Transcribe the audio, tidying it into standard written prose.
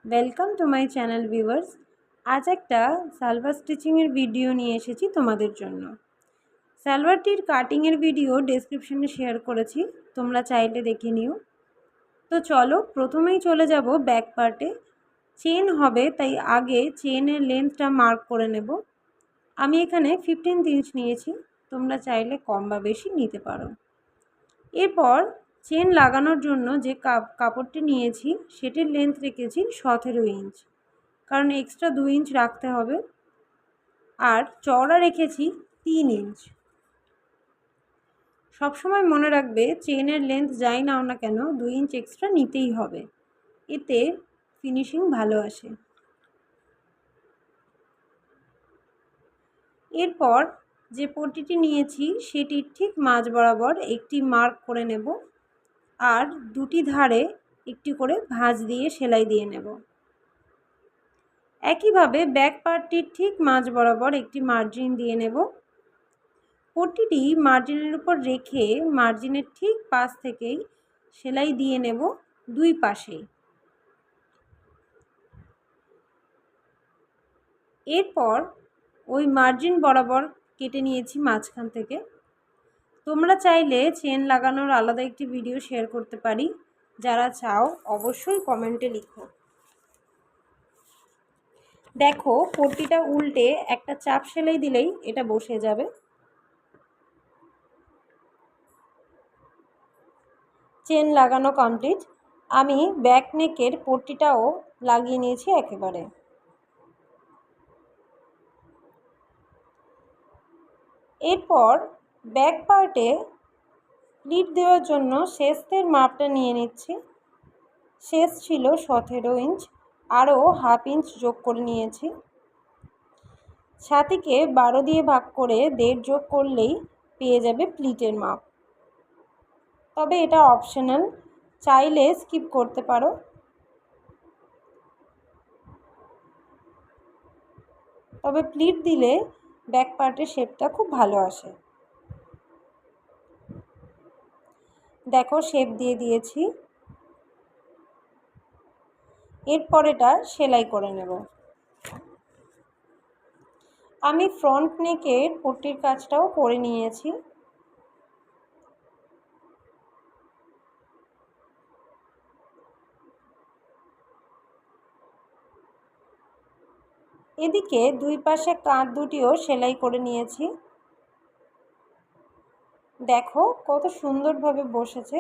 Welcome to my channel viewers. আজ একটা salwar স্টিচিংয়ের video নিয়ে এসেছি তোমাদের জন্য। সালোয়ারটির কাটিংয়ের ভিডিও ডেসক্রিপশনে শেয়ার করেছি, তোমরা চাইলে দেখে নিও। তো চলো প্রথমেই চলে যাব ব্যাক পার্টে। চেন হবে, তাই আগে চেনের লেন্থটা মার্ক করে নেব। আমি এখানে 15 ইঞ্চ নিয়েছি, তোমরা চাইলে কম বা বেশি নিতে পারো। এরপর চেন লাগানোর জন্য যে কাপড়টি নিয়েছি সেটির লেন্থ রেখেছি 17 ইঞ্চ, কারণ এক্সট্রা 2 ইঞ্চ রাখতে হবে। আর চওড়া রেখেছি 3 ইঞ্চ। সবসময় মনে রাখবে চেনের লেন্থ যাই নাও না কেন 2 ইঞ্চ এক্সট্রা নিতেই হবে, এতে ফিনিশিং ভালো আসে। এরপর যে পট্টিটি নিয়েছি সেটির ঠিক মাঝ বরাবর একটি মার্ক করে নেব, আর দুটি ধারে একটি করে ভাঁজ দিয়ে সেলাই দিয়ে নেব। একইভাবে ব্যাক পার্টটির ঠিক মাঝ বরাবর একটি মার্জিন দিয়ে নেব। পট্টিটি মার্জিনের উপর রেখে মার্জিনের ঠিক পাশ থেকেই সেলাই দিয়ে নেব দুই পাশেই। এরপর ওই মার্জিন বরাবর কেটে নিয়েছি মাঝখান থেকে। তোমরা চাইলে চেন লাগানোর আলাদা একটি ভিডিও শেয়ার করতে পারি, যারা চাও অবশ্যই কমেন্টে লিখো। দেখো পট্টিটা উল্টে একটা চাপ সেলাই দিলেই এটা বসে যাবে। চেন লাগানো কমপ্লিট। আমি ব্যাক নেকের পট্টিটাও লাগিয়ে নিয়েছি একেবারে। এরপর ব্যাক পার্টে প্লিট দেওয়ার জন্য শেষের মাপটা নিয়ে নিচ্ছি। শেষ ছিল 17 ইঞ্চ, আরও হাফ ইঞ্চ যোগ করে নিয়েছি। ছাতিকে 12 দিয়ে ভাগ করে 1.5 যোগ করলেই পেয়ে যাবে প্লিটের মাপ। তবে এটা অপশনাল, চাইলে স্কিপ করতে পারো। তবে প্লিট দিলে ব্যাক পার্টের শেপটা খুব ভালো আসে। দেখো শেপ দিয়ে দিয়েছি। এরপর এটা সেলাই করে নেব। আমি ফ্রন্ট নেকের পট্টির কাজটাও করে নিয়েছি। এদিকে দুই পাশে কাঁধ দুটিও সেলাই করে নিয়েছি। দেখো কত সুন্দরভাবে বসেছে।